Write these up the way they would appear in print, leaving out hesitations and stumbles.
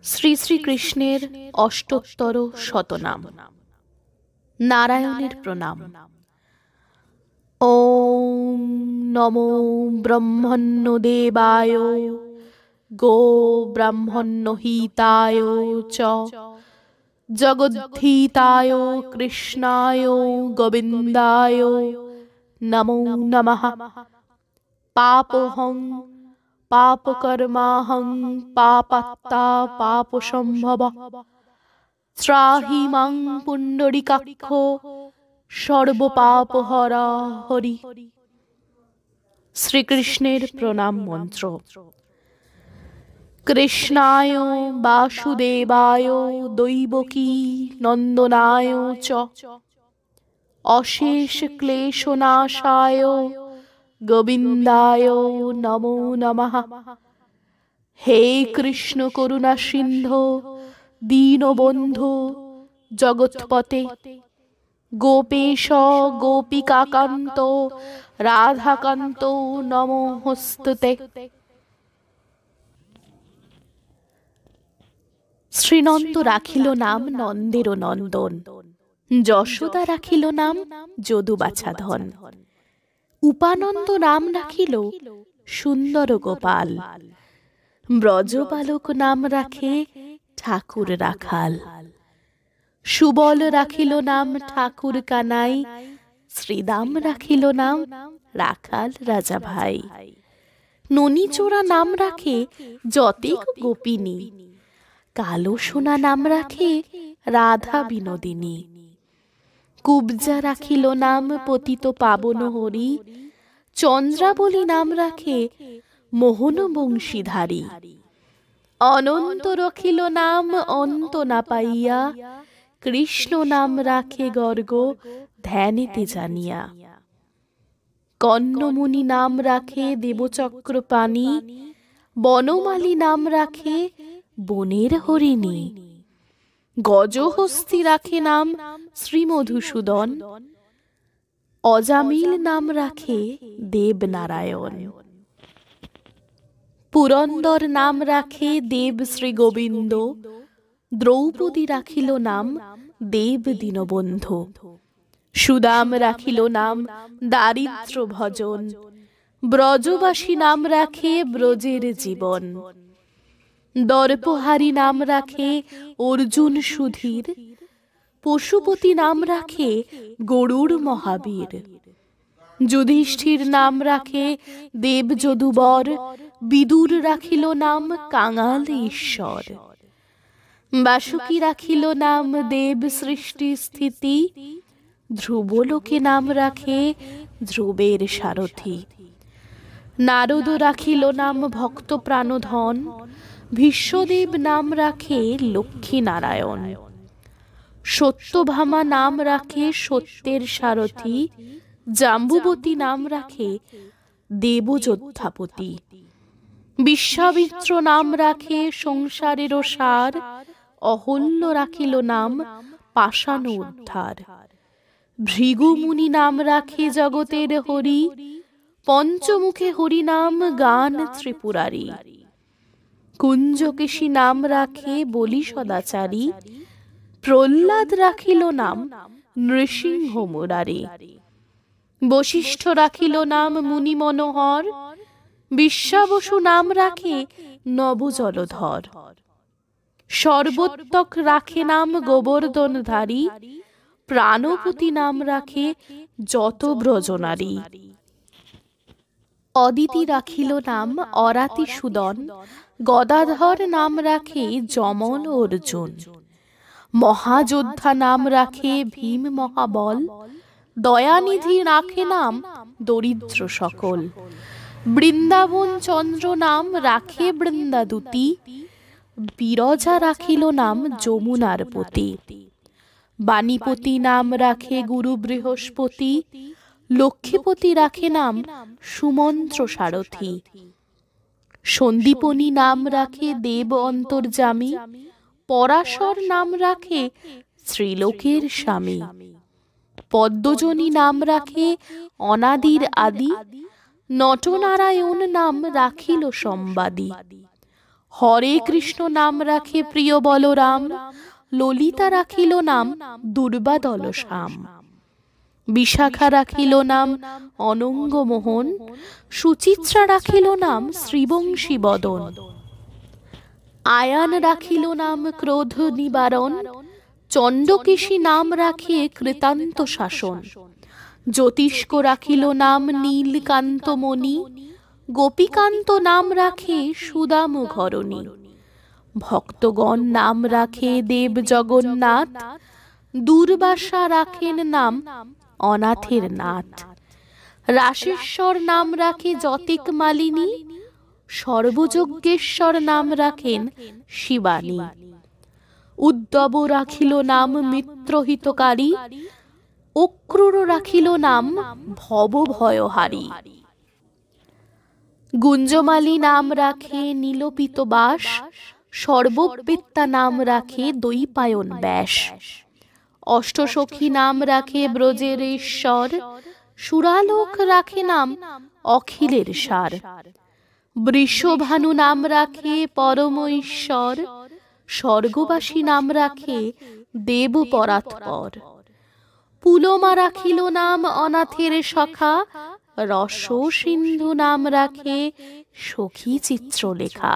শ্রী শ্রীকৃষ্ণের অষ্টোত্তর শতনাম। নারায়ণের প্রণাম। ওম নমো ব্রহ্মণ্যদেবায় গো ব্রাহ্মণ্যহিতায় চ জগদ্ধিতায় কৃষ্ণায় গোবিন্দায় নমো নমঃ। পাপোহং পাপকর্মাহং পাপাত্মা পাপসম্ভব ত্রাহি মাং পুণ্ডরীকাক্ষ সর্বপাপহরা হরি। শ্রীকৃষ্ণের প্রণাম মন্ত্র। কৃষ্ণায় বাসুদেবায় দৈবকী নন্দনায় চ অশেষ ক্লেশনাশায় গোবিন্দায় নমো নমঃ। হে কৃষ্ণ করুণা সিন্ধু দীনবন্ধু জগৎপতে গোপেশ গোপিকাকান্ত রাধাকান্ত নমোস্তুতে। শ্রীনন্দ রাখিল নাম নন্দেরও নন্দন, যশোদা রাখিল নাম যদুবাছাধন, উপানন্দ নাম রাখিল সুন্দর গোপাল, ব্রজবালক নাম রাখে ঠাকুর রাখাল, সুবল রাখিল নাম ঠাকুর কানাই, শ্রীদাম রাখিল নাম রাখাল রাজা ভাই, ননীচোরা নাম রাখে যতেক গোপিনী, কালো সোনা নাম রাখে রাধা বিনোদিনী, কুবজা রাখিল নাম পতিত পাবন হরি, চন্দ্রাবলী নাম রাখে মোহন বংশীধারী, অনন্ত রাখিল নাম অন্ত না পাইয়া, কৃষ্ণ নাম রাখে গর্গ ধ্যানেতে জানিয়া, কন্নমুনি নাম রাখে দেবচক্রপাণি, বনমালী নাম রাখে বনের হরিণী, গজহস্তি রাখে নাম শ্রীমধুসূদন, অজামিল নাম রাখে দেবনারায়ণ, পুরন্দর নাম রাখে দেব শ্রী গোবিন্দ, দ্রৌপদী রাখিল নাম দেব দীনবন্ধু, সুদাম রাখিল নাম দারিদ্র ভজন, ব্রজবাসী নাম রাখে ব্রজের জীবন, দর্পহারি নাম রাখে অর্জুন সুধীর, পশুপতি নাম রাখে গরুড় মহাবীর, যুধিষ্ঠির নাম রাখে দেব যদুবর, বিদুর রাখিল নাম কাঙাল ঈশ্বর, বাসুকী রাখিল নাম দেব সৃষ্টি স্থিতি, ধ্রুবলোকে নাম রাখে ধ্রুবের সারথি, নারদ রাখিল নাম ভক্ত প্রাণধন, ভীষ্মদেব নাম রাখে লক্ষ্মী নারায়ণ, সত্যভামা নাম রাখে সত্যের সারথি, জাম্বুবতী নাম রাখে দেবযোদ্ধাপতি, বিশ্বামিত্র নাম রাখে সংসারেরও সার, অহল্য রাখিল নাম পাষাণ উদ্ধার, ভৃগুমুনি নাম রাখে জগতের হরি, পঞ্চমুখে হরি নাম গান ত্রিপুরারি, কুঞ্জকেশী নাম রাখে বলি সদাচারী, প্রহ্লাদ রাখিল নাম নৃসিংহ মুরারি, বশিষ্ঠ রাখিল নাম মুনি মনোহর, বিশ্বাবসু নাম রাখে নবজলধর, সর্বোত্তক রাখে নাম গোবর্ধনধারী, প্রাণপতি নাম রাখে যত ব্রজনারী, অদিতি রাখিল নাম অরাতি সুদন, গদাধর নাম রাখে যমল অর্জুন, মহাযোদ্ধা নাম রাখে ভীম মহাবল, দয়ানিধি রাখে নাম দরিদ্র সকল, বৃন্দাবন চন্দ্র নাম রাখে বৃন্দাদূতি, বিরজা রাখিল নাম যমুনার পতি, বাণীপতি নাম রাখে গুরু বৃহস্পতি, লক্ষ্মীপতি রাখে নাম সুমন্ত্র সারথি, সন্দীপনী নাম রাখে দেব অন্তর্যামী, পরাশর নাম রাখে ত্রিলোকের স্বামী, পদ্মজনী নাম রাখে অনাদির আদি, নটনারায়ণ নাম রাখিল সম্বাদী, হরে কৃষ্ণ নাম রাখে প্রিয় বলরাম, ললিতা রাখিল নাম দুর্বাদল শ্যাম। বিশাখা রাখিল নাম অনঙ্গ মোহন, সুচিত্রা রাখিল নাম শ্রীবংশী বদন। আয়ান রাখিল নাম ক্রোধ নিবারণ, চণ্ডকেশী নাম রাখে কৃতান্ত শাসন। জ্যোতিষ্ক রাখিল নাম নীলকান্তমণি, গোপীকান্ত নাম রাখে সুদাম ঘরণী। ভক্তগণ নাম রাখে দেব জগন্নাথ, দুর্বাসা রাখেন নাম অনাথের নাথ। রাশেশ্বর নাম রাখে যতিক মালিনী, সর্বযজ্ঞেশ্বর নাম রাখেন শিবানী। উদ্ধব রাখিল নাম মিত্রহিতকারী, অক্রূর রাখিল নাম ভবভয়হারী। গুঞ্জমালী নাম রাখে নীলপিত বাস, সর্ববেত্তা নাম রাখে দৈপায়ন ব্যাস। অষ্টসখী নাম রাখে ব্রজের ঈশ্বর, সুরালোক রাখে নাম অখিলের সার। বৃষভানু নাম রাখে পরম ঈশ্বর, স্বর্গবাসী নাম রাখে দেব পরাৎপর। পুলমা রাখিল নাম অনাথের সখা, রস সিন্ধু নাম রাখে সখী চিত্রলেখা।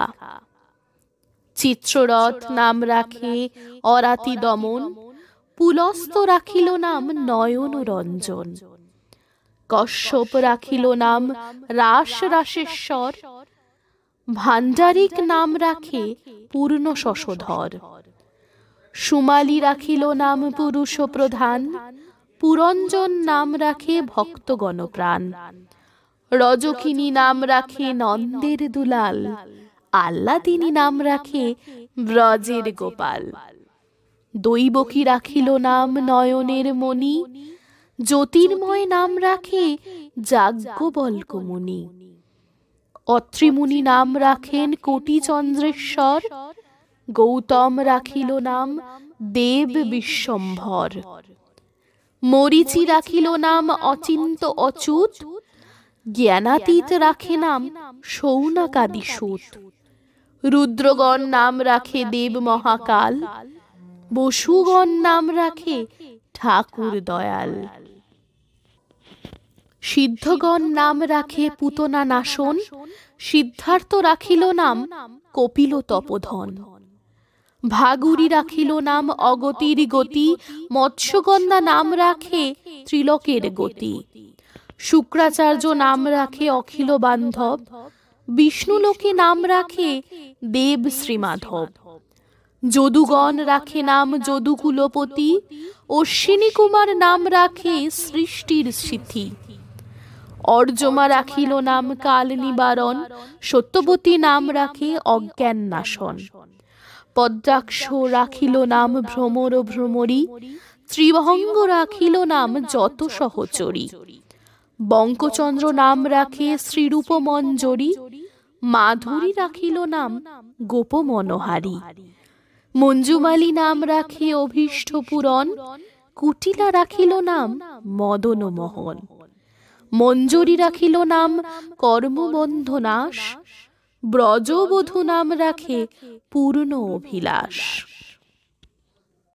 চিত্ররথ নাম রাখে অরাতি দমন, পুলস্ত রাখিল নাম নয়ন রঞ্জন। কশ্যপ রাখিল নাম রাস রাসেশ্বর, ভাণ্ডারিক নাম রাখে পূর্ণ শশধর। সুমালী রাখিল নাম পুরুষ প্রধান, পুরঞ্জন নাম রাখে ভক্তগণ প্রাণ। রজকিনী নাম রাখে নন্দের দুলাল, আল্লাদিনী নাম রাখে ব্রজের গোপাল। দৈবকী রাখিল নাম নয়নের মণি, জ্যোতির্ময় নাম রাখে যাজ্ঞবল্ক মুনি। অত্রিমুনি নাম রাখেন কোটিচন্দ্রেশ্বর, গৌতম রাখিল নাম দেব বিশ্বম্ভর। মরীচি রাখিল নাম অচিন্ত অচ্যুত, জ্ঞানাতীত রাখে নাম সৌনকাদি সুত। রুদ্রগণ নাম রাখে দেব মহাকাল, বসুগণ নাম রাখে ঠাকুর দয়াল। সিদ্ধগণ নাম রাখে পুতনা নাশন, সিদ্ধার্থ রাখিল নাম কপিল তপোধন। ভাগুরি রাখিল নাম অগতির গতি, মৎস্যগন্ধা নাম রাখে ত্রিলোকের গতি। শুক্রাচার্য নাম রাখে অখিল বান্ধব, বিষ্ণুলোকে নাম রাখে দেব শ্রীমাধব। যদুগণ রাখে নাম যদুকুলপতি, অশ্বিনী কুমার নাম রাখে সৃষ্টির সিথি। অর্জমা রাখিল নাম কাল নিবারণ, সত্যবতী নাম রাখে অজ্ঞান নাশন। পদ্মাক্ষ রাখিল নাম ভ্রমর ভ্রমরী, ত্রিভঙ্গ রাখিল নাম যত সহচরী। বঙ্কচন্দ্র নাম রাখে শ্রীরূপ মঞ্জরী, মাধুরী রাখিল নাম গোপ মনোহারী। মঞ্জুমালী নাম রাখে অভীষ্ট পূরণ, কুটিলা রাখিল নাম মদন মোহন। মঞ্জরী রাখিল নাম কর্মবন্ধ নাশ, ব্রজবধূ নাম রাখে পূর্ণ অভিলাষ।